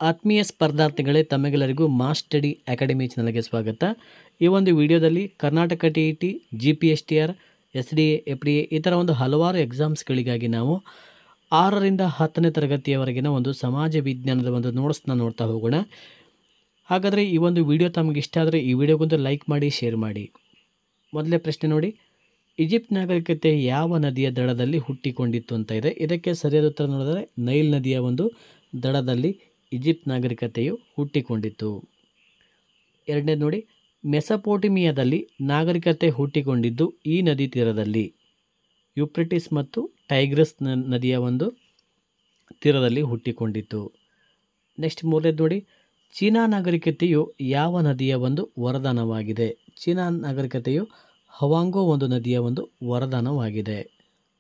ಆತ್ಮೀಯ ಸ್ಪರ್ಧಾರ್ಥಿಗಳೇ, ತಮಗೆಲ್ಲರಿಗೂ mass study academy ಚಾನಲ್ಗೆ ಸ್ವಾಗತ. ಈ ಒಂದು ವಿಡಿಯೋದಲ್ಲಿ Karnataka TET, GPSTR, SDA, FDA ಈ ಥರ ಒಂದು ಹಲವಾರು ಎಕ್ಸಾಮ್ಸ್ಗಳಿಗಾಗಿ ನಾವು 6ರಿಂದ 10ನೇ ತರಗತಿಯವರೆಗಿನ ಒಂದು ಸಮಾಜ ವಿಜ್ಞಾನದ ಒಂದು ನೋಟ್ಸ್ನ ನೋಡ್ತಾ ಹೋಗೋಣ. ಹಾಗಾದರೆ ಈ ಒಂದು ವಿಡಿಯೋ ತಮಗೆ ಇಷ್ಟ ಆದರೆ ಈ ವಿಡಿಯೋಗೊಂದು ಲೈಕ್ ಮಾಡಿ, ಶೇರ್ ಮಾಡಿ. ಮೊದಲೇ ಪ್ರಶ್ನೆ ನೋಡಿ, ಈಜಿಪ್ಟ್ ನಾಗರಿಕತೆ ಯಾವ ನದಿಯ ದಡದಲ್ಲಿ ಹುಟ್ಟಿಕೊಂಡಿತ್ತು ಅಂತ ಇದೆ. ಇದಕ್ಕೆ ಸರಿಯಾದ ಉತ್ತರ ನೋಡಿದರೆ ನೈಲ್ ನದಿಯ ಒಂದು ದಡದಲ್ಲಿ ಈಜಿಪ್ಟ್ ನಾಗರಿಕತೆಯು ಹುಟ್ಟಿಕೊಂಡಿತ್ತು. ಎರಡನೇದು ನೋಡಿ, ಮೆಸಪೋಟಮಿಯಾದಲ್ಲಿ ನಾಗರಿಕತೆ ಹುಟ್ಟಿಕೊಂಡಿದ್ದು ಈ ನದಿ ತೀರದಲ್ಲಿ, ಯುಪ್ರಿಟಿಸ್ ಮತ್ತು ಟೈಗ್ರಸ್ ನದಿಯ ಒಂದು ತೀರದಲ್ಲಿ ಹುಟ್ಟಿಕೊಂಡಿತ್ತು. ನೆಕ್ಸ್ಟ್ ಮೂರನೇದು ನೋಡಿ, ಚೀನಾ ನಾಗರಿಕತೆಯು ಯಾವ ನದಿಯ ಒಂದು ವರದಾನವಾಗಿದೆ. ಚೀನಾ ನಾಗರಿಕತೆಯು ಹವಾಂಗೋ ಒಂದು ನದಿಯ ಒಂದು ವರದಾನವಾಗಿದೆ.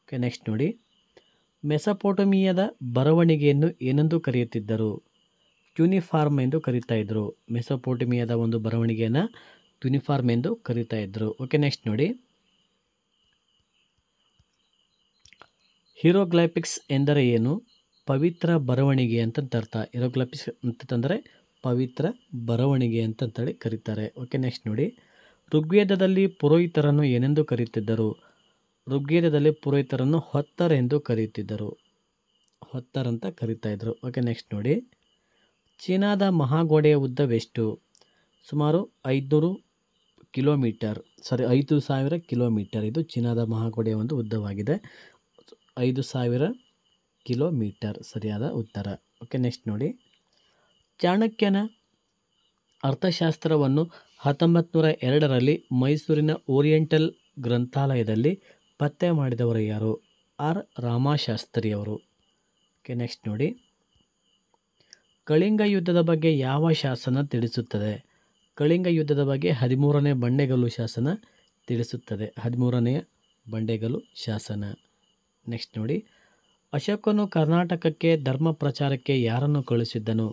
ಓಕೆ, ನೆಕ್ಸ್ಟ್ ನೋಡಿ, ಮೆಸಪೋಟಮಿಯಾದ ಬರವಣಿಗೆಯನ್ನು ಏನೆಂದು ಕರೆಯುತ್ತಿದ್ದರು. ಕ್ಯೂನಿಫಾರ್ಮ್ ಎಂದು ಕರೀತಾ ಇದ್ದರು. ಮೆಸಪೋಟಮಿಯಾದ ಒಂದು ಬರವಣಿಗೆಯನ್ನು ಕ್ಯೂನಿಫಾರ್ಮ್ ಎಂದು ಕರೀತಾ ಇದ್ದರು. ಓಕೆ, ನೆಕ್ಸ್ಟ್ ನೋಡಿ, ಹೀರೋಗ್ಲೈಫಿಕ್ಸ್ ಎಂದರೆ ಏನು. ಪವಿತ್ರ ಬರವಣಿಗೆ ಅಂತಂತ ಅರ್ಥ. ಹೀರೋಗ್ಲೈಫಿಕ್ಸ್ ಅಂತಂದರೆ ಪವಿತ್ರ ಬರವಣಿಗೆ ಅಂತಂತೇಳಿ ಕರೀತಾರೆ. ಓಕೆ, ನೆಕ್ಸ್ಟ್ ನೋಡಿ, ಋಗ್ವೇದದಲ್ಲಿ ಪುರೋಹಿತರನ್ನು ಏನೆಂದು ಕರೆಯುತ್ತಿದ್ದರು. ಋಗ್ವೇದದಲ್ಲಿ ಪುರೋಹಿತರನ್ನು ಹೊತ್ತರ್ ಎಂದು ಕರೆಯುತ್ತಿದ್ದರು. ಹೊತ್ತರ್ ಅಂತ ಕರೀತಾ ಇದ್ರು. ಓಕೆ, ನೆಕ್ಸ್ಟ್ ನೋಡಿ, ಚೀನಾದ ಮಹಾಗೋಡೆಯ ಉದ್ದವೆಷ್ಟು. ಸುಮಾರು 500 ಕಿಲೋಮೀಟರ್, 5,000 ಕಿಲೋಮೀಟರ್. ಇದು ಚೀನಾದ ಮಹಾಗೋಡೆಯ ಒಂದು ಉದ್ದವಾಗಿದೆ. 5,000 ಕಿಲೋಮೀಟರ್ ಸರಿಯಾದ ಉತ್ತರ. ಓಕೆ, ನೆಕ್ಸ್ಟ್ ನೋಡಿ, ಚಾಣಕ್ಯನ ಅರ್ಥಶಾಸ್ತ್ರವನ್ನು 1902ರಲ್ಲಿ ಮೈಸೂರಿನ ಓರಿಯೆಂಟಲ್ ಗ್ರಂಥಾಲಯದಲ್ಲಿ ಪತ್ತೆ ಮಾಡಿದವರು ಯಾರು. ಆರ್ ರಾಮಶಾಸ್ತ್ರಿಯವರು. ಓಕೆ, ನೆಕ್ಸ್ಟ್ ನೋಡಿ, ಕಳಿಂಗ ಯುದ್ಧದ ಬಗ್ಗೆ ಯಾವ ಶಾಸನ ತಿಳಿಸುತ್ತದೆ. ಕಳಿಂಗ ಯುದ್ಧದ ಬಗ್ಗೆ 13ನೇ ಬಂಡೆಗಲ್ಲು ಶಾಸನ ತಿಳಿಸುತ್ತದೆ. 13ನೇ ಬಂಡೆಗಲ್ಲು ಶಾಸನ. ನೆಕ್ಸ್ಟ್ ನೋಡಿ, ಅಶೋಕನು ಕರ್ನಾಟಕಕ್ಕೆ ಧರ್ಮ ಪ್ರಚಾರಕ್ಕೆ ಯಾರನ್ನು ಕಳಿಸಿದ್ದನು.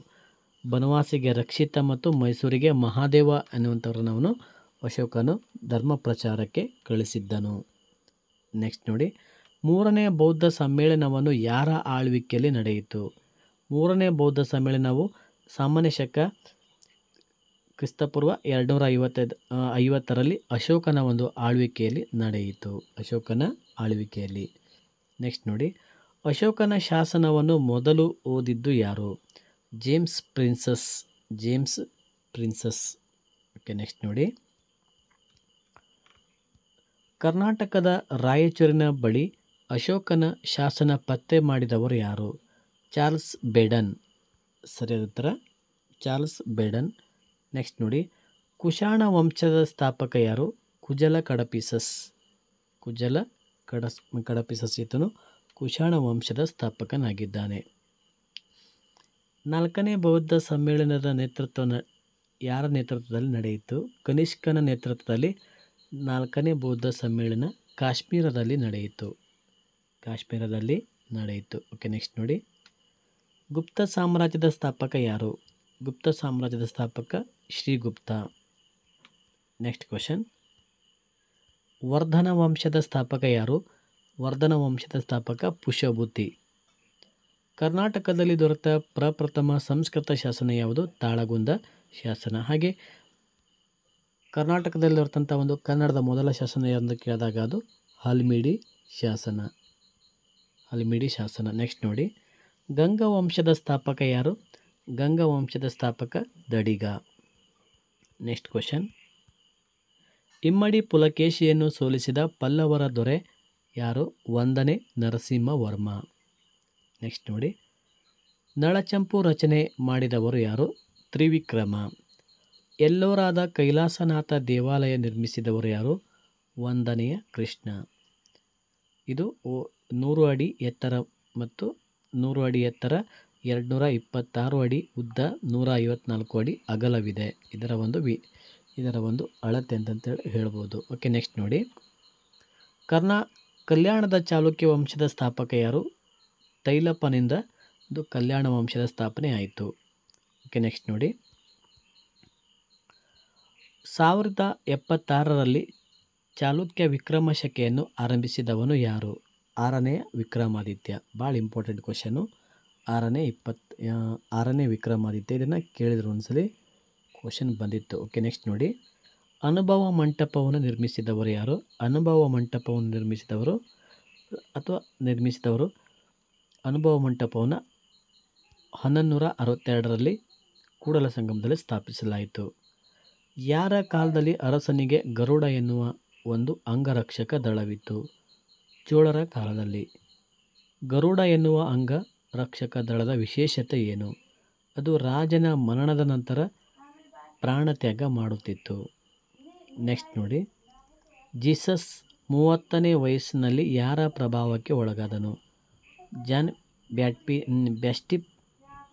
ಬನವಾಸಿಗೆ ರಕ್ಷಿತ ಮತ್ತು ಮೈಸೂರಿಗೆ ಮಹಾದೇವ ಅನ್ನುವಂಥವ್ರನ್ನು ಅಶೋಕನು ಧರ್ಮ ಪ್ರಚಾರಕ್ಕೆ ಕಳಿಸಿದ್ದನು. ನೆಕ್ಸ್ಟ್ ನೋಡಿ, 3ನೇ ಬೌದ್ಧ ಸಮ್ಮೇಳನವನ್ನು ಯಾರ ಆಳ್ವಿಕೆಯಲ್ಲಿ ನಡೆಯಿತು. 3ನೇ ಬೌದ್ಧ ಸಮ್ಮೇಳನವು ಸಾಮಾನ್ಯ ಶಕ ಕ್ರಿಸ್ತಪೂರ್ವ 250ರಲ್ಲಿ ಅಶೋಕನ ಒಂದು ಆಳ್ವಿಕೆಯಲ್ಲಿ ನಡೆಯಿತು. ಅಶೋಕನ ಆಳ್ವಿಕೆಯಲ್ಲಿ. ನೆಕ್ಸ್ಟ್ ನೋಡಿ, ಅಶೋಕನ ಶಾಸನವನ್ನು ಮೊದಲು ಓದಿದ್ದು ಯಾರು. James princess. ಓಕೆ, ನೆಕ್ಸ್ಟ್ ನೋಡಿ, ಕರ್ನಾಟಕದ ರಾಯಚೂರಿನ ಬಳಿ ಅಶೋಕನ ಶಾಸನ ಪತ್ತೆ ಮಾಡಿದವರು ಯಾರು. Charles Baden. ಸರಿಯಾದ ಉತ್ತರ ಚಾರ್ಲ್ಸ್ ಬೇಡನ್. ನೆಕ್ಸ್ಟ್ ನೋಡಿ, ಕುಶಾಣ ವಂಶದ ಸ್ಥಾಪಕ ಯಾರು. ಕುಜಲ ಕಡಪಿಸಸ್ ಈತನು ಕುಶಾಣ ವಂಶದ ಸ್ಥಾಪಕನಾಗಿದ್ದಾನೆ. 4ನೇ ಬೌದ್ಧ ಸಮ್ಮೇಳನದ ನೇತೃತ್ವ ಯಾರ ನೇತೃತ್ವದಲ್ಲಿ ನಡೆಯಿತು. ಕನಿಷ್ಕನ ನೇತೃತ್ವದಲ್ಲಿ 4ನೇ ಬೌದ್ಧ ಸಮ್ಮೇಳನ ಕಾಶ್ಮೀರದಲ್ಲಿ ನಡೆಯಿತು. ಓಕೆ, ನೆಕ್ಸ್ಟ್ ನೋಡಿ, ಗುಪ್ತ ಸಾಮ್ರಾಜ್ಯದ ಸ್ಥಾಪಕ ಯಾರು. ಗುಪ್ತ ಸಾಮ್ರಾಜ್ಯದ ಸ್ಥಾಪಕ ಶ್ರೀಗುಪ್ತ. ನೆಕ್ಸ್ಟ್ ಕ್ವಶನ್, ವರ್ಧನ ವಂಶದ ಸ್ಥಾಪಕ ಯಾರು. ವರ್ಧನ ವಂಶದ ಸ್ಥಾಪಕ ಪುಷ್ಯಭೂತಿ. ಕರ್ನಾಟಕದಲ್ಲಿ ದೊರೆತ ಪ್ರಪ್ರಥಮ ಸಂಸ್ಕೃತ ಶಾಸನ ಯಾವುದು. ತಾಳಗುಂದ ಶಾಸನ. ಹಾಗೆ ಕರ್ನಾಟಕದಲ್ಲಿ ದೊರೆತಂಥ ಒಂದು ಕನ್ನಡದ ಮೊದಲ ಶಾಸನ ಎಂದು ಕೇಳಿದಾಗ ಅದು ಹಲ್ಮಿಡಿ ಶಾಸನ. ನೆಕ್ಸ್ಟ್ ನೋಡಿ, ಗಂಗ ವಂಶದ ಸ್ಥಾಪಕ ಯಾರು. ಗಂಗ ವಂಶದ ಸ್ಥಾಪಕ ದಡಿಗ. ನೆಕ್ಸ್ಟ್ ಕ್ವಶನ್, ಇಮ್ಮಡಿ ಪುಲಕೇಶಿಯನ್ನು ಸೋಲಿಸಿದ ಪಲ್ಲವರ ದೊರೆ ಯಾರು. 1ನೇ ನರಸಿಂಹವರ್ಮ. ನೆಕ್ಸ್ಟ್ ನೋಡಿ, ನಳಚಂಪು ರಚನೆ ಮಾಡಿದವರು ಯಾರು. ತ್ರಿವಿಕ್ರಮ. ಎಲ್ಲೋರಾದ ಕೈಲಾಸನಾಥ ದೇವಾಲಯ ನಿರ್ಮಿಸಿದವರು ಯಾರು. 1ನೇಯ ಕೃಷ್ಣ. ಇದು 100 ಅಡಿ ಎತ್ತರ ಮತ್ತು 100 ಅಡಿ ಎತ್ತರ, 226 ಅಡಿ ಉದ್ದ, 154 ಅಡಿ ಅಗಲವಿದೆ. ಇದರ ಒಂದು ಅಳತೆ ಅಂತಂತೇಳಿ ಹೇಳ್ಬೋದು. ಓಕೆ, ನೆಕ್ಸ್ಟ್ ನೋಡಿ, ಕಲ್ಯಾಣದ ಚಾಲುಕ್ಯ ವಂಶದ ಸ್ಥಾಪಕ ಯಾರು. ತೈಲಪನಿಂದ ಇದು ಕಲ್ಯಾಣ ವಂಶದ ಸ್ಥಾಪನೆ ಆಯಿತು. ಓಕೆ, ನೆಕ್ಸ್ಟ್ ನೋಡಿ, 1076ರಲ್ಲಿ ಚಾಲುಕ್ಯ ವಿಕ್ರಮ ಶಕೆಯನ್ನು ಆರಂಭಿಸಿದವನು ಯಾರು. 6ನೇ ವಿಕ್ರಮಾದಿತ್ಯ. ಭಾಳ ಇಂಪಾರ್ಟೆಂಟ್ ಕ್ವಶನು. ಆರನೇ ವಿಕ್ರಮಾದಿತ್ಯ. ಇದನ್ನು ಕೇಳಿದ್ರು ಒಂದ್ಸಲಿ, ಕ್ವಶನ್ ಬಂದಿತ್ತು. ಓಕೆ, ನೆಕ್ಸ್ಟ್ ನೋಡಿ, ಅನುಭವ ಮಂಟಪವನ್ನು ನಿರ್ಮಿಸಿದವರು ಯಾರು? ಅನುಭವ ಮಂಟಪವನ್ನು ನಿರ್ಮಿಸಿದವರು ಅನುಭವ ಮಂಟಪವನ್ನು 1162ರಲ್ಲಿ ಕೂಡಲ ಸಂಗಮದಲ್ಲಿ ಸ್ಥಾಪಿಸಲಾಯಿತು. ಯಾರ ಕಾಲದಲ್ಲಿ ಅರಸನಿಗೆ ಗರುಡ ಎನ್ನುವ ಒಂದು ಅಂಗರಕ್ಷಕ ದಳವಿತ್ತು? ಚೋಳರ ಕಾಲದಲ್ಲಿ. ಗರುಡ ಎನ್ನುವ ಅಂಗರಕ್ಷಕ ದಳದ ವಿಶೇಷತೆ ಏನು? ಅದು ರಾಜನ ಮರಣದ ನಂತರ ಪ್ರಾಣತ್ಯಾಗ ಮಾಡುತ್ತಿತ್ತು. ನೆಕ್ಸ್ಟ್ ನೋಡಿ, ಜೀಸಸ್ 30ನೇ ವಯಸ್ಸಿನಲ್ಲಿ ಯಾರ ಪ್ರಭಾವಕ್ಕೆ ಒಳಗಾದನು? ಜಾನ್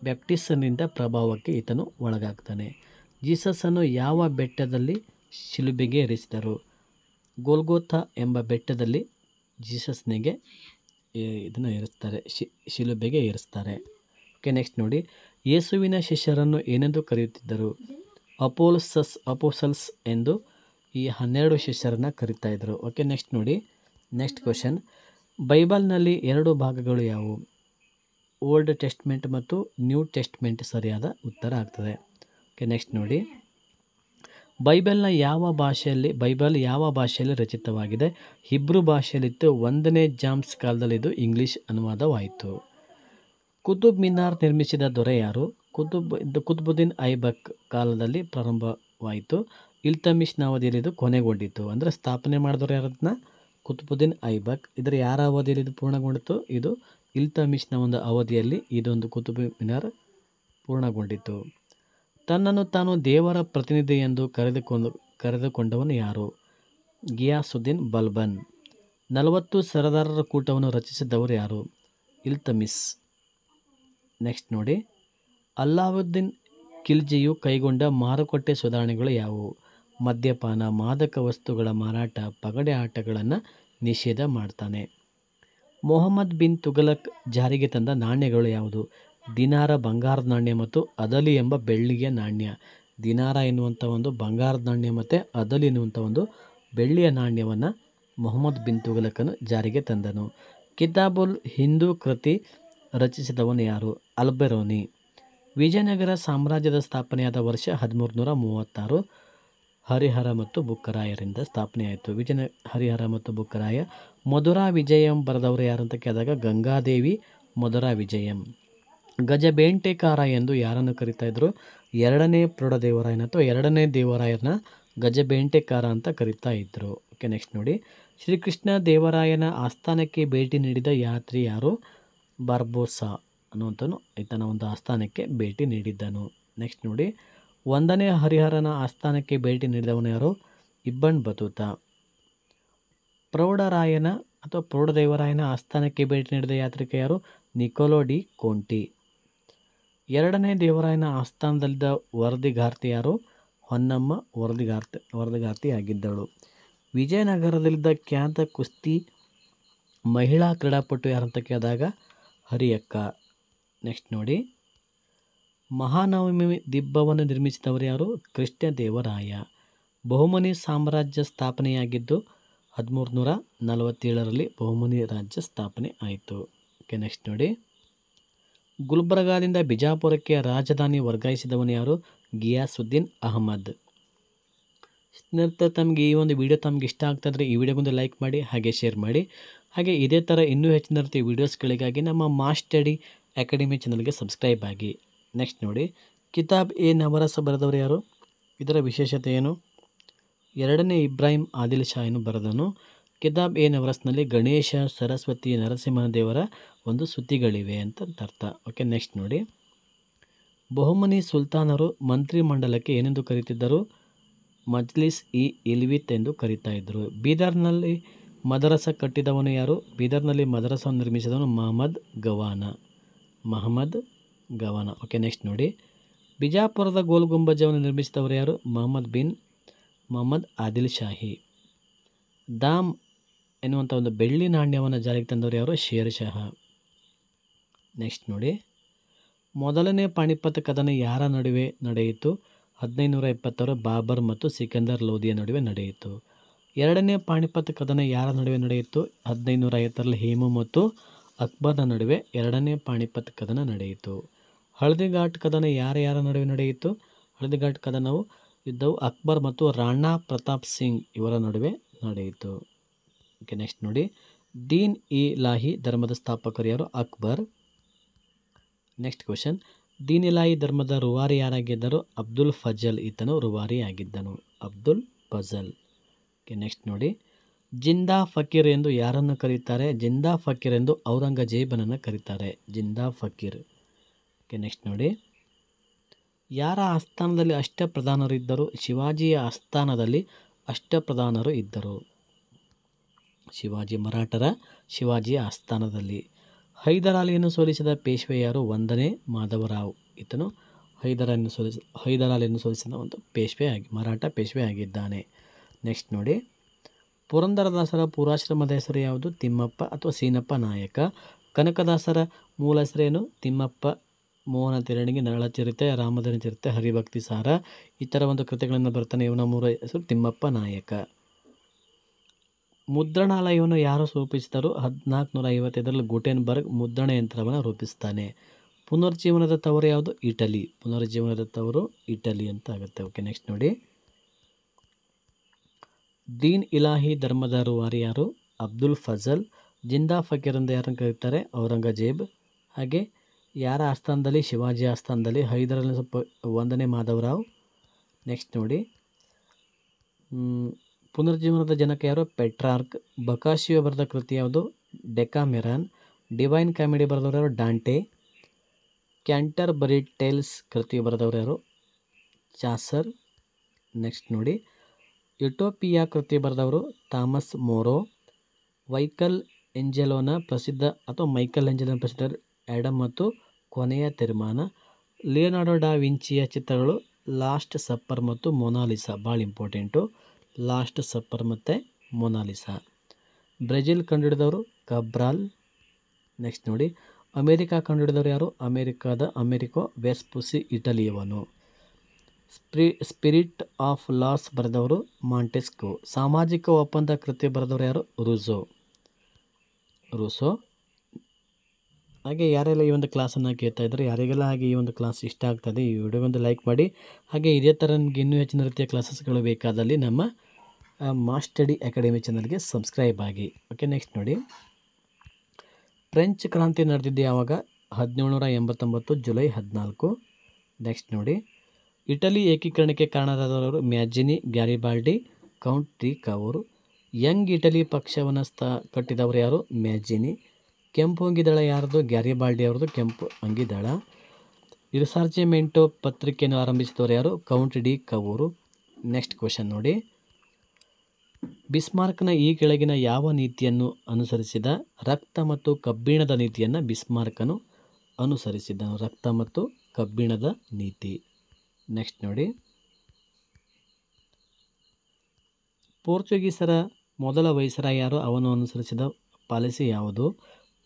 ಬ್ಯಾಪ್ಟಿಸ್ಟನಿಂದ ಪ್ರಭಾವಕ್ಕೆ ಈತನು ಒಳಗಾಗ್ತಾನೆ. ಜೀಸಸನ್ನು ಯಾವ ಬೆಟ್ಟದಲ್ಲಿ ಶಿಲುಬೆಗೆ ಏರಿಸಿದರು? ಗೋಲ್ಗೋಥ ಎಂಬ ಬೆಟ್ಟದಲ್ಲಿ ಜೀಸಸ್ನಿಗೆ ಇದನ್ನು ಏರಿಸ್ತಾರೆ, ಶಿಲುಬೆಗೆ ಏರಿಸ್ತಾರೆ. ಓಕೆ, ನೆಕ್ಸ್ಟ್ ನೋಡಿ, ಯೇಸುವಿನ ಶಿಷ್ಯರನ್ನು ಏನೆಂದು ಕರೆಯುತ್ತಿದ್ದರು? ಅಪೋಸಲ್ಸ್ ಎಂದು ಈ 12 ಶಿಷ್ಯರನ್ನು ಕರೀತಾ ಇದ್ದರು. ಓಕೆ, ನೆಕ್ಸ್ಟ್ ನೋಡಿ, ನೆಕ್ಸ್ಟ್ ಕ್ವಶನ್, ಬೈಬಲ್ನಲ್ಲಿ 2 ಭಾಗಗಳು ಯಾವುವು? ಓಲ್ಡ್ ಟೆಸ್ಟ್ಮೆಂಟ್ ಮತ್ತು ನ್ಯೂ ಟೆಸ್ಟ್ಮೆಂಟ್ ಸರಿಯಾದ ಉತ್ತರ ಆಗ್ತದೆ. ಓಕೆ, ನೆಕ್ಸ್ಟ್ ನೋಡಿ, ಬೈಬಲ್ ಯಾವ ಭಾಷೆಯಲ್ಲಿ ರಚಿತವಾಗಿದೆ? ಹಿಬ್ರು ಭಾಷೆಯಲ್ಲಿತ್ತು. 1ನೇ ಜಾಮ್ಸ್ ಕಾಲದಲ್ಲಿ ಇದು ಇಂಗ್ಲೀಷ್ ಅನುವಾದವಾಯಿತು. ಕುತುಬ್ ಮಿನಾರ್ ನಿರ್ಮಿಸಿದ ದೊರೆ ಯಾರು? ಕುತುಬುದ್ದೀನ್ ಐಬಕ್ ಕಾಲದಲ್ಲಿ ಪ್ರಾರಂಭವಾಯಿತು. ಇಲ್ತಮಿಷ್ನ ಅವಧಿಯಲ್ಲಿ ಇದು ಕೊನೆಗೊಂಡಿತು. ಅಂದರೆ ಸ್ಥಾಪನೆ ಮಾಡಿದವರು ಯಾರದನ್ನ? ಕುತುಬುದ್ದೀನ್ ಐಬಕ್. ಇದರ ಯಾರ ಅವಧಿಯಲ್ಲಿ ಇದು ಪೂರ್ಣಗೊಂಡಿತು? ಇದು ಇಲ್ತಮಿಷ್ನ ಒಂದು ಅವಧಿಯಲ್ಲಿ ಇದೊಂದು ಕುತುಬ್ ಮಿನಾರ್ ಪೂರ್ಣಗೊಂಡಿತು. ತನ್ನನ್ನು ತಾನು ದೇವರ ಪ್ರತಿನಿಧಿ ಎಂದು ಕರೆದುಕೊಂಡವನು ಯಾರು? ಗಿಯಾಸುದ್ದೀನ್ ಬಲ್ಬನ್. 40 ಸರದಾರರ ಕೂಟವನ್ನು ರಚಿಸಿದವರು ಯಾರು? ಇಲ್ತಮಿಸ್. ನೆಕ್ಸ್ಟ್ ನೋಡಿ, ಅಲ್ಲಾವುದ್ದೀನ್ ಖಿಲ್ಜಿಯು ಕೈಗೊಂಡ ಮಾರುಕಟ್ಟೆ ಸುಧಾರಣೆಗಳು ಯಾವುವು? ಮದ್ಯಪಾನ, ಮಾದಕ ವಸ್ತುಗಳ ಮಾರಾಟ, ಪಗಡೆ ಆಟಗಳನ್ನು ನಿಷೇಧ ಮಾಡ್ತಾನೆ. ಮೊಹಮ್ಮದ್ ಬಿನ್ ತುಘಲಕ್ ಜಾರಿಗೆ ತಂದ ನಾಣ್ಯಗಳು ಯಾವುದು? ದಿನಾರ ಬಂಗಾರದ ನಾಣ್ಯ ಮತ್ತು ಅದಲಿ ಎಂಬ ಬೆಳ್ಳಿಯ ನಾಣ್ಯ. ದಿನಾರ ಎನ್ನುವಂಥ ಒಂದು ಬಂಗಾರದ ನಾಣ್ಯ ಮತ್ತು ಅದಲಿ ಎನ್ನುವಂಥ ಒಂದು ಬೆಳ್ಳಿಯ ನಾಣ್ಯವನ್ನು ಮೊಹಮ್ಮದ್ ಬಿನ್ ತುಘಲಕನು ಜಾರಿಗೆ ತಂದನು. ಕಿತಾಬುಲ್ ಹಿಂದೂ ಕೃತಿ ರಚಿಸಿದವನು ಯಾರು? ಅಲ್ಬೆರೋನಿ. ವಿಜಯನಗರ ಸಾಮ್ರಾಜ್ಯದ ಸ್ಥಾಪನೆಯಾದ ವರ್ಷ 1336. ಹರಿಹರ ಮತ್ತು ಬುಕ್ಕರಾಯರಿಂದ ಸ್ಥಾಪನೆಯಾಯಿತು. ಹರಿಹರ ಮತ್ತು ಬುಕ್ಕರಾಯ. ಮಧುರಾ ವಿಜಯಂ ಬರೆದವರು ಯಾರು ಅಂತ ಕೇಳಿದಾಗ ಗಂಗಾದೇವಿ ಮಧುರಾ ವಿಜಯಂ. ಗಜಬೇಂಟೆಕಾರ ಎಂದು ಯಾರನ್ನು ಕರಿತಾ ಇದ್ರು? 2ನೇ ಪ್ರೌಢದೇವರಾಯನ ಅಥವಾ 2ನೇ ದೇವರಾಯನ ಗಜಬೇಂಟೆಕಾರ ಅಂತ ಕರಿತಾ ಇದ್ರು. ಓಕೆ, ನೆಕ್ಸ್ಟ್ ನೋಡಿ, ಶ್ರೀಕೃಷ್ಣ ದೇವರಾಯನ ಆಸ್ಥಾನಕ್ಕೆ ಭೇಟಿ ನೀಡಿದ ಯಾತ್ರಿ ಯಾರು? ಬಾರ್ಬೋಸಾ ಅನ್ನುವಂಥನು ಈತನ ಒಂದು ಆಸ್ಥಾನಕ್ಕೆ ಭೇಟಿ ನೀಡಿದ್ದನು. ನೆಕ್ಸ್ಟ್ ನೋಡಿ, 1ನೇ ಹರಿಹರನ ಆಸ್ಥಾನಕ್ಕೆ ಭೇಟಿ ನೀಡಿದವನು ಯಾರು? ಇಬ್ಬನ್ ಬತೂತ. ಪ್ರೌಢರಾಯನ ಅಥವಾ ಪ್ರೌಢದೇವರಾಯನ ಆಸ್ಥಾನಕ್ಕೆ ಭೇಟಿ ನೀಡಿದ ಯಾತ್ರಿಕ ಯಾರು? Niccolo D Conte. 2ನೇ ದೇವರಾಯನ ಆಸ್ಥಾನದಲ್ಲಿದ್ದ ವರದಿಗಾರ್ತಿ ಯಾರು? ಹೊನ್ನಮ್ಮ ವರದಿಗಾರ್ತಿ ಆಗಿದ್ದಳು. ವಿಜಯನಗರದಲ್ಲಿದ್ದ ಖ್ಯಾತ ಕುಸ್ತಿ ಮಹಿಳಾ ಕ್ರೀಡಾಪಟು ಯಾರಂತ ಕೇಳಿದಾಗ ಹರಿಯಕ್ಕ. ನೆಕ್ಸ್ಟ್ ನೋಡಿ, ಮಹಾನವಮಿ ದಿಬ್ಬವನ್ನು ನಿರ್ಮಿಸಿದವರು ಯಾರು? ಕೃಷ್ಣ ದೇವರಾಯ. ಬಹುಮನಿ ಸಾಮ್ರಾಜ್ಯ ಸ್ಥಾಪನೆಯಾಗಿದ್ದು 1347ರಲ್ಲಿ ಬಹುಮನಿ ರಾಜ್ಯ ಸ್ಥಾಪನೆ ಆಯಿತು. ಓಕೆ, ನೆಕ್ಸ್ಟ್ ನೋಡಿ, ಗುಲ್ಬರ್ಗಾದಿಂದ ಬಿಜಾಪುರಕ್ಕೆ ರಾಜಧಾನಿ ವರ್ಗಾಯಿಸಿದವನು ಯಾರು? ಗಿಯಾಸುದ್ದೀನ್ ಅಹಮದ್. ಸ್ನೇಹಿತರೆ, ತಮಗೆ ಈ ಒಂದು ವಿಡಿಯೋ ತಮಗೆ ಇಷ್ಟ ಆಗ್ತಾಯಿದ್ರೆ ಈ ವಿಡಿಯೋಗೊಂದು ಲೈಕ್ ಮಾಡಿ, ಹಾಗೆ ಶೇರ್ ಮಾಡಿ. ಹಾಗೆ ಇದೇ ಥರ ಇನ್ನೂ ಹೆಚ್ಚಿನ ರೀತಿಯ ವೀಡಿಯೋಸ್ಗಳಿಗಾಗಿ ನಮ್ಮ ಮಾಸ್ ಸ್ಟಡಿ ಅಕಾಡೆಮಿ ಚಾನಲ್ಗೆ ಸಬ್ಸ್ಕ್ರೈಬ್ ಆಗಿ. ನೆಕ್ಸ್ಟ್ ನೋಡಿ, ಕಿತಾಬ್ ಎ ನವರಸ ಬರೆದವರು ಯಾರು? ಇದರ ವಿಶೇಷತೆ ಏನು? 2ನೇ ಇಬ್ರಾಹಿಂ ಆದಿಲ್ ಶಾಹನು ಬರೆದನು. ಕಿತಾಬ್ ಎ ನವರಸ್ನಲ್ಲಿ ಗಣೇಶ, ಸರಸ್ವತಿ, ನರಸಿಂಹ ದೇವರ ಒಂದು ಸ್ತುತಿಗಳಿವೆ ಅಂತ ಅರ್ಥ. ಓಕೆ, ನೆಕ್ಸ್ಟ್ ನೋಡಿ, ಬಹುಮನಿ ಸುಲ್ತಾನರು ಮಂತ್ರಿಮಂಡಲಕ್ಕೆ ಏನೆಂದು ಕರೀತಿದ್ದರು? ಮಜ್ಲಿಸ್ ಇ ಇಲ್ವಿತ್ ಎಂದು ಕರೀತಾ ಇದ್ದರು. ಬೀದರ್ನಲ್ಲಿ ಮದರಸ ಕಟ್ಟಿದವನು ಯಾರು? ಬೀದರ್ನಲ್ಲಿ ಮದರಸವನ್ನು ನಿರ್ಮಿಸಿದವನು ಮಹಮ್ಮದ್ ಗವಾನ. ಓಕೆ, ನೆಕ್ಸ್ಟ್ ನೋಡಿ, ಬಿಜಾಪುರದ ಗೋಲ್ ಗುಂಬಜವನ್ನು ನಿರ್ಮಿಸಿದವರು ಯಾರು? ಮೊಹಮ್ಮದ್ ಆದಿಲ್ ಶಾಹಿ. ದಾಮ್ ಎನ್ನುವಂಥ ಒಂದು ಬೆಳ್ಳಿ ನಾಣ್ಯವನ್ನು ಜಾರಿಗೆ ತಂದವರು ಯಾರು? ಶೇರ್ ಶಹ. ನೆಕ್ಸ್ಟ್ ನೋಡಿ, ಮೊದಲನೇ ಪಾಣಿಪತ್ ಕದನ ಯಾರ ನಡುವೆ ನಡೆಯಿತು? 1526 ಬಾಬರ್ ಮತ್ತು ಸಿಕಂದರ್ ಲೋಧಿಯ ನಡುವೆ ನಡೆಯಿತು. 2ನೇ ಪಾಣಿಪತ್ ಕದನ ಯಾರ ನಡುವೆ ನಡೆಯಿತು? 1550ರಲ್ಲಿ ಹೇಮು ಮತ್ತು ಅಕ್ಬರ್ನ ನಡುವೆ ಎರಡನೇ ಪಾಣಿಪತ್ ಕದನ ನಡೆಯಿತು. ಹಳದಿಘಾಟ್ ಕದನ ಯಾರ ನಡುವೆ ನಡೆಯಿತು? ಹಳದಿಘಾಟ್ ಕದನವು ಯುದ್ಧವು ಅಕ್ಬರ್ ಮತ್ತು ರಾಣಾ ಪ್ರತಾಪ್ ಸಿಂಗ್ ಇವರ ನಡುವೆ ನಡೆಯಿತು. ಓಕೆ, ನೆಕ್ಸ್ಟ್ ನೋಡಿ, ದೀನ್ ಇ ಲಾಹಿ ಧರ್ಮದ ಸ್ಥಾಪಕರು ಯಾರು? ಅಕ್ಬರ್. ನೆಕ್ಸ್ಟ್ ಕ್ವಶನ್, ದೀನ್ ಇ ಲಾಹಿ ಧರ್ಮದ ರೂವಾರಿ ಯಾರಾಗಿದ್ದರು? ಅಬ್ದುಲ್ ಫಜಲ್ ಈತನು ರೂವಾರಿ ಆಗಿದ್ದನು, ಅಬ್ದುಲ್ ಫಜಲ್. ಓಕೆ, ನೆಕ್ಸ್ಟ್ ನೋಡಿ, ಜಿಂದಾ ಫಕೀರ್ ಎಂದು ಯಾರನ್ನು ಕರೀತಾರೆ? ಜಿಂದಾ ಫಕೀರ್ ಎಂದು ಔರಂಗಜೇಬನನ್ನು ಕರೀತಾರೆ, ಜಿಂದಾ ಫಕೀರ್. ಓಕೆ, ನೆಕ್ಸ್ಟ್ ನೋಡಿ, ಯಾರ ಆಸ್ಥಾನದಲ್ಲಿ ಅಷ್ಟಪ್ರಧಾನರು ಇದ್ದರು? ಶಿವಾಜಿಯ ಆಸ್ಥಾನದಲ್ಲಿ ಅಷ್ಟಪ್ರಧಾನರು ಇದ್ದರು, ಶಿವಾಜಿ, ಮರಾಠರ ಶಿವಾಜಿಯ ಆಸ್ಥಾನದಲ್ಲಿ. ಹೈದರ್ ಅಲಿಯನ್ನು ಸೋಲಿಸಿದ ಪೇಶ್ವೆ ಯಾರು? ಒಂದನೇ ಮಾಧವರಾವ್ ಈತನು ಹೈದರ್ ಅಲಿಯನ್ನು ಸೋಲಿಸಿದ ಒಂದು ಮರಾಠ ಪೇಶ್ವೆ ಆಗಿದ್ದಾನೆ. ನೆಕ್ಸ್ಟ್ ನೋಡಿ, ಪುರಂದರದಾಸರ ಪೂರ್ವಾಶ್ರಮದ ಹೆಸರು ಯಾವುದು? ತಿಮ್ಮಪ್ಪ ಅಥವಾ ಸೀನಪ್ಪ ನಾಯಕ. ಕನಕದಾಸರ ಮೂಲ ಹೆಸರೇನು? ತಿಮ್ಮಪ್ಪ, ಮೋಹನ ತಿರುಣಿಗೆ, ನಳಚರಿತೆ, ರಾಮಧನ ಚರಿತೆ, ಹರಿಭಕ್ತಿ ಸಾರ, ಈ ಥರ ಒಂದು ಕೃತಿಗಳನ್ನು ಬರ್ತಾನೆ. ಇವನ ಮೂಲ ಹೆಸರು ತಿಮ್ಮಪ್ಪ ನಾಯಕ. ಮುದ್ರಣಾಲಯವನ್ನು ಯಾರು ರೂಪಿಸಿದರು? 1455ರಲ್ಲಿ ಗುಟೆನ್ಬರ್ಗ್ ಮುದ್ರಣ ಯಂತ್ರವನ್ನು ರೂಪಿಸ್ತಾನೆ. ಪುನರ್ಜೀವನದ ತವರು ಯಾವುದು? ಇಟಲಿ, ಪುನರ್ಜೀವನದ ತವರು ಇಟಲಿ ಅಂತ ಆಗುತ್ತೆ. ಓಕೆ, ನೆಕ್ಸ್ಟ್ ನೋಡಿ, ದೀನ್ ಇಲಾಹಿ ಧರ್ಮದ ರೂವಾರಿ ಯಾರು? ಅಬ್ದುಲ್ ಫಜಲ್. ಜಿಂದಾ ಫಕೀರ್ ಎಂದು ಯಾರನ್ನು ಕರೀತಾರೆ? ಔರಂಗಜೇಬ್. ಹಾಗೆ ಯಾರ ಆಸ್ಥಾನದಲ್ಲಿ? ಶಿವಾಜಿ ಆಸ್ಥಾನದಲ್ಲಿ. ಹೈದರ್ ಅಲಿ ಒಂದನೇ ಮಾಧವರಾವ್. ನೆಕ್ಸ್ಟ್ ನೋಡಿ, ಪುನರ್ಜೀವನದ ಜನಕ ಯಾರು? ಪೆಟ್ರಾರ್ಕ್. ಬಕಾಶಿಯೋ ಬರೆದ ಕೃತಿ ಯಾವುದು? ಡೆಕಾಮೆರಾನ್. ಡಿವೈನ್ ಕಾಮಿಡಿ ಬರೆದವರು ಯಾರು? ಡಾಂಟೆ. ಕ್ಯಾಂಟರ್ಬರಿ ಟೇಲ್ಸ್ ಕೃತಿ ಬರೆದವರು ಯಾರು? ಚಾಸರ್. ನೆಕ್ಸ್ಟ್ ನೋಡಿ, ಯುಟೋಪಿಯಾ ಕೃತಿ ಬರೆದವರು ಥಾಮಸ್ ಮೋರೋ. ಮೈಕಲ್ ಎಂಜೆಲೋನ ಪ್ರಸಿದ್ಧ ಆ್ಯಡಮ್ ಮತ್ತು ಕೊನೆಯ ತೀರ್ಮಾನ. ಲಿಯೋನಾರ್ಡೋ ಡಾ ವಿಂಚಿಯ ಚಿತ್ರಗಳು ಲಾಸ್ಟ್ ಸಪ್ಪರ್ ಮತ್ತು ಮೊನಾಲಿಸಾ, ಭಾಳ ಇಂಪಾರ್ಟೆಂಟು, ಲಾಸ್ಟ್ ಸಪ್ಪರ್ ಮತ್ತು ಮೊನಾಲಿಸಾ. ಬ್ರೆಜಿಲ್ ಕಂಡುಹಿಡಿದವರು ಕಬ್ರಾಲ್. ನೆಕ್ಸ್ಟ್ ನೋಡಿ, ಅಮೇರಿಕಾ ಕಂಡುಹಿಡಿದವರು ಯಾರು? ಅಮೇರಿಕೋ ವೆಸ್ಪುಸಿ ಇಟಲಿಯವನು. ಸ್ಪಿರಿಟ್ ಆಫ್ ಲಾಸ್ ಬರೆದವರು ಮಾಂಟೆಸ್ಕೋ. ಸಾಮಾಜಿಕ ಒಪ್ಪಂದ ಕೃತಿ ಬರೆದವರು ಯಾರು? ರೂಸೋ. ಹಾಗೆ ಯಾರೆಲ್ಲ ಈ ಒಂದು ಕ್ಲಾಸನ್ನು ಕೇಳ್ತಾ ಇದ್ದಾರೆ, ಯಾರಿಗೆಲ್ಲ ಹಾಗೆ ಈ ಒಂದು ಕ್ಲಾಸ್ ಇಷ್ಟ ಆಗ್ತದೆ, ಈ ವಿಡಿಯೋಗೊಂದು ಲೈಕ್ ಮಾಡಿ. ಹಾಗೆ ಇದೇ ಥರ ನಿಮಗೆ ಇನ್ನೂ ಹೆಚ್ಚಿನ ರೀತಿಯ ಕ್ಲಾಸಸ್ಗಳು ಬೇಕಾದಲ್ಲಿ ನಮ್ಮ ಮಾಸ್ಟಡಿ ಅಕಾಡೆಮಿ ಚಾನಲ್ಗೆ ಸಬ್ಸ್ಕ್ರೈಬ್ ಆಗಿ. ಓಕೆ, ನೆಕ್ಸ್ಟ್ ನೋಡಿ, ಫ್ರೆಂಚ್ ಕ್ರಾಂತಿ ನಡೆದಿದ್ದು ಯಾವಾಗ? 1789 ಜುಲೈ 14. ನೆಕ್ಸ್ಟ್ ನೋಡಿ, ಇಟಲಿ ಏಕೀಕರಣಕ್ಕೆ ಕಾರಣರಾದವರು Mazzini, Garibaldi, Count di Cavour. Young Italy ಪಕ್ಷವನ್ನು ಕಟ್ಟಿದವರು ಯಾರು? ಮ್ಯಾಜಿನಿ. ಕೆಂಪು ಅಂಗಿದಳ ಯಾರದು? ಗ್ಯಾರಿಬಾಲ್ಡಿ ಅವರದು ಕೆಂಪು ಅಂಗಿದಳ. ರಿಸಾರ್ಜಿಮೆಂಟೋ ಪತ್ರಿಕೆಯನ್ನು ಆರಂಭಿಸಿದವರು ಯಾರು? Count di Cavour. Next question ನೋಡಿ, ಬಿಸ್ಮಾರ್ಕ್ನ ಈ ಕೆಳಗಿನ ಯಾವ ನೀತಿಯನ್ನು ಅನುಸರಿಸಿದ? ರಕ್ತ ಮತ್ತು ಕಬ್ಬಿಣದ ನೀತಿಯನ್ನು ಬಿಸ್ಮಾರ್ಕನು ಅನುಸರಿಸಿದನು, ರಕ್ತ ಮತ್ತು ಕಬ್ಬಿಣದ ನೀತಿ. ನೆಕ್ಸ್ಟ್ ನೋಡಿ, ಪೋರ್ಚುಗೀಸರ ಮೊದಲ ವೈಸರಾಯ್ ಯಾರು? ಅವನು ಅನುಸರಿಸಿದ ಪಾಲಿಸಿ ಯಾವುದು?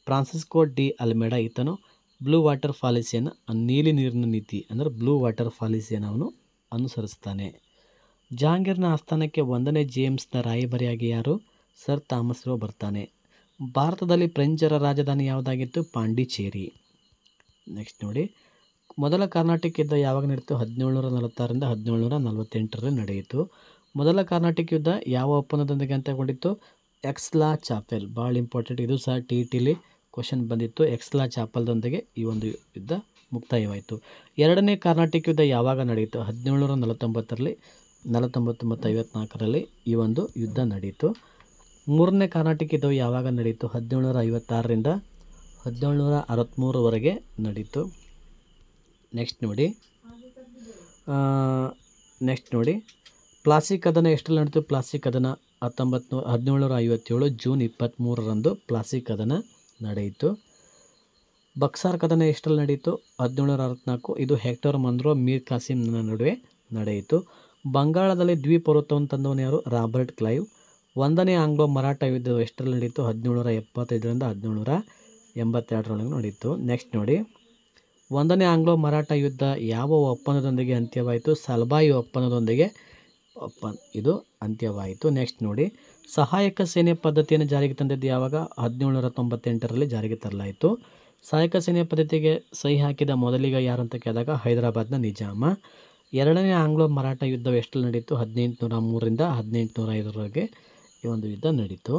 ಫ್ರಾನ್ಸಿಸ್ಕೋ ಡಿ ಅಲ್ಮೆಡಾ ಈತನು ಬ್ಲೂ ವಾಟರ್ ಪಾಲಿಸಿಯನ್ನು, ನೀಲಿ ನೀರಿನ ನೀತಿ ಅಂದರೆ ಬ್ಲೂ ವಾಟರ್ ಪಾಲಿಸಿಯನ್ನು ಅವನು ಅನುಸರಿಸ್ತಾನೆ. ಜಹಾಂಗೀರ್ನ ಆಸ್ಥಾನಕ್ಕೆ 1ನೇ ಜೇಮ್ಸ್ನ ರಾಯಭಾರಿಯಾಗಿ ಯಾರು? ಸರ್ ಥಾಮಸ್ ರೋ ಬರ್ತಾನೆ. ಭಾರತದಲ್ಲಿ ಫ್ರೆಂಚರ ರಾಜಧಾನಿ ಯಾವುದಾಗಿತ್ತು? ಪಾಂಡಿಚೇರಿ. ನೆಕ್ಸ್ಟ್ ನೋಡಿ, ಮೊದಲ ಕರ್ನಾಟಕ ಯುದ್ಧ ಯಾವಾಗ ನಡೆಯಿತು? 1746ರಿಂದ 1748ರಲ್ಲಿ ನಡೆಯಿತು. ಮೊದಲ ಕರ್ನಾಟಕ ಯುದ್ಧ ಯಾವ ಒಪ್ಪಂದದೊಂದಿಗೆ ಅಂತ್ಯಗೊಂಡಿತ್ತು? ಎಕ್ಸ್ಲಾ ಚಾಪೆಲ್, ಭಾಳ ಇಂಪಾರ್ಟೆಂಟ್, ಇದು ಸಹ TETಲಿ ಕ್ವಶನ್ ಬಂದಿತ್ತು. ಎಕ್ಸ್ಲಾ ಚಾಪಲ್ದೊಂದಿಗೆ ಈ ಒಂದು ಯುದ್ಧ ಮುಕ್ತಾಯವಾಯಿತು. ಎರಡನೇ ಕರ್ನಾಟಕ ಯುದ್ಧ ಯಾವಾಗ ನಡೆಯಿತು? 1749ರಲ್ಲಿ, 49 ಮತ್ತು 54ರಲ್ಲಿ ಈ ಒಂದು ಯುದ್ಧ ನಡೆಯಿತು. ಮೂರನೇ ಕರ್ನಾಟಕ ಯುದ್ಧವು ಯಾವಾಗ ನಡೆಯಿತು? 1756ರಿಂದ 1763ವರೆಗೆ ನಡೆಯಿತು. ನೆಕ್ಸ್ಟ್ ನೋಡಿ, ಪ್ಲಾಸಿ ಕದನ ಎಷ್ಟರಲ್ಲಿ ನಡೆಯಿತು? ಪ್ಲಾಸಿ ಕದನ 1757 ಜೂನ್ 23ರಂದು ಪ್ಲಾಸಿ ಕದನ ನಡೆಯಿತು. ಬಕ್ಸಾರ್ ಕದನ ಎಷ್ಟರಲ್ಲಿ ನಡೆಯಿತು? 1764, ಇದು ಹೆಕ್ಟರ್ ಮನ್ರೋ ಮೀರ್ ಕಾಸಿಮ್ನ ನಡುವೆ ನಡೆಯಿತು. ಬಂಗಾಳದಲ್ಲಿ ದ್ವೀಪವೃತ್ತವನ್ನು ತಂದವನು ಯಾರು? Robert Clive. 1ನೇ ಆಂಗ್ಲೋ ಮರಾಠ ಯುದ್ಧ ಎಷ್ಟರಲ್ಲಿ ನಡೆಯಿತು? 1775ರಿಂದ 1782ರೊಳಗೆ ನಡೆಯಿತು. ನೆಕ್ಸ್ಟ್ ನೋಡಿ, 1ನೇ ಆಂಗ್ಲೋ ಮರಾಠ ಯುದ್ಧ ಯಾವ ಒಪ್ಪಂದದೊಂದಿಗೆ ಅಂತ್ಯವಾಯಿತು? ಸಲ್ಬಾಯಿ ಒಪ್ಪಂದದೊಂದಿಗೆ ಇದು ಅಂತ್ಯವಾಯಿತು. ನೆಕ್ಸ್ಟ್ ನೋಡಿ, ಸಹಾಯಕ ಸೇನೆ ಪದ್ಧತಿಯನ್ನು ಜಾರಿಗೆ ತಂದಿದ್ದು ಯಾವಾಗ? 1798ರಲ್ಲಿ ಜಾರಿಗೆ ತರಲಾಯಿತು. ಸಹಾಯಕ ಸೇನೆ ಪದ್ಧತಿಗೆ ಸಹಿ ಹಾಕಿದ ಮೊದಲಿಗ ಯಾರು ಅಂತ ಕೇಳಿದಾಗ ಹೈದರಾಬಾದ್ನ ನಿಜಾಮ. ಎರಡನೇ ಆಂಗ್ಲೋ ಮರಾಠ ಯುದ್ಧ ಎಷ್ಟರಲ್ಲಿ ನಡೀತು? 1803ರಿಂದ 1805ರವರೆಗೆ ಈ ಒಂದು ಯುದ್ಧ ನಡೀತು.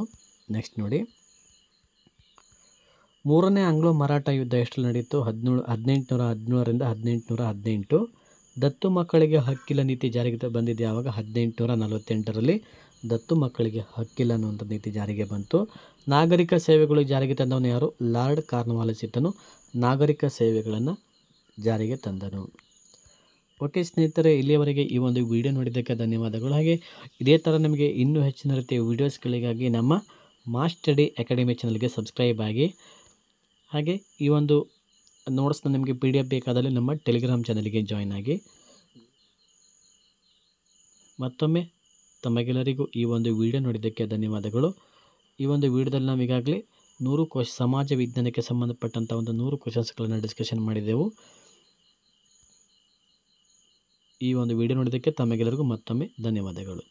ನೆಕ್ಸ್ಟ್ ನೋಡಿ, ಮೂರನೇ ಆಂಗ್ಲೋ ಮರಾಠ ಯುದ್ಧ ಎಷ್ಟರಲ್ಲಿ ನಡೀತು? 1817ರಿಂದ 1818. ದತ್ತು ಮಕ್ಕಳಿಗೆ ಹಕ್ಕಿಲ್ಲ ನೀತಿ ಜಾರಿಗೆ ಬಂದಿದ್ದು ಯಾವಾಗ? 1848ರಲ್ಲಿ ದತ್ತು ಮಕ್ಕಳಿಗೆ ಹಕ್ಕಿಲ್ಲ ಅನ್ನುವಂಥ ನೀತಿ ಜಾರಿಗೆ ಬಂತು. ನಾಗರಿಕ ಸೇವೆಗಳು ಜಾರಿಗೆ ತಂದವನು ಯಾರು? ಲಾರ್ಡ್ ಕಾರ್ನ್ವಾಲಿಸ್ ಇದ್ದನು ನಾಗರಿಕ ಸೇವೆಗಳನ್ನು ಜಾರಿಗೆ ತಂದನು. ಓಕೆ ಸ್ನೇಹಿತರೆ, ಇಲ್ಲಿಯವರೆಗೆ ಈ ಒಂದು ವಿಡಿಯೋ ನೋಡಿದ್ದಕ್ಕೆ ಧನ್ಯವಾದಗಳು. ಹಾಗೆ ಇದೇ ಥರ ನಿಮಗೆ ಇನ್ನೂ ಹೆಚ್ಚಿನ ರೀತಿಯ ವೀಡಿಯೋಸ್ಗಳಿಗಾಗಿ ನಮ್ಮ ಮಾಸ್ ಸ್ಟಡಿ ಅಕಾಡೆಮಿ ಚಾನಲ್ಗೆ ಸಬ್ಸ್ಕ್ರೈಬ್ ಆಗಿ, ಹಾಗೆ ಈ ಒಂದು ನೋಟ್ಸ್ನ ನಿಮಗೆ PDF ಬೇಕಾದಲ್ಲಿ ನಮ್ಮ ಟೆಲಿಗ್ರಾಮ್ ಚಾನಲ್ಗೆ ಜಾಯ್ನ್ ಆಗಿ. ಮತ್ತೊಮ್ಮೆ ತಮಗೆಲ್ಲರಿಗೂ ಈ ಒಂದು ವಿಡಿಯೋ ನೋಡಿದ್ದಕ್ಕೆ ಧನ್ಯವಾದಗಳು. ಈ ಒಂದು ವಿಡಿಯೋದಲ್ಲಿ ನಾವು ಈಗಾಗಲೇ 100 ಸಮಾಜ ವಿಜ್ಞಾನಕ್ಕೆ ಸಂಬಂಧಪಟ್ಟಂಥ ಒಂದು 100 ಕ್ವಶನ್ಸ್ಗಳನ್ನು ಡಿಸ್ಕಷನ್ ಮಾಡಿದೆವು. ಈ ಒಂದು ವಿಡಿಯೋ ನೋಡಿದ್ದಕ್ಕೆ ತಮಗೆಲ್ಲರಿಗೂ ಮತ್ತೊಮ್ಮೆ ಧನ್ಯವಾದಗಳು.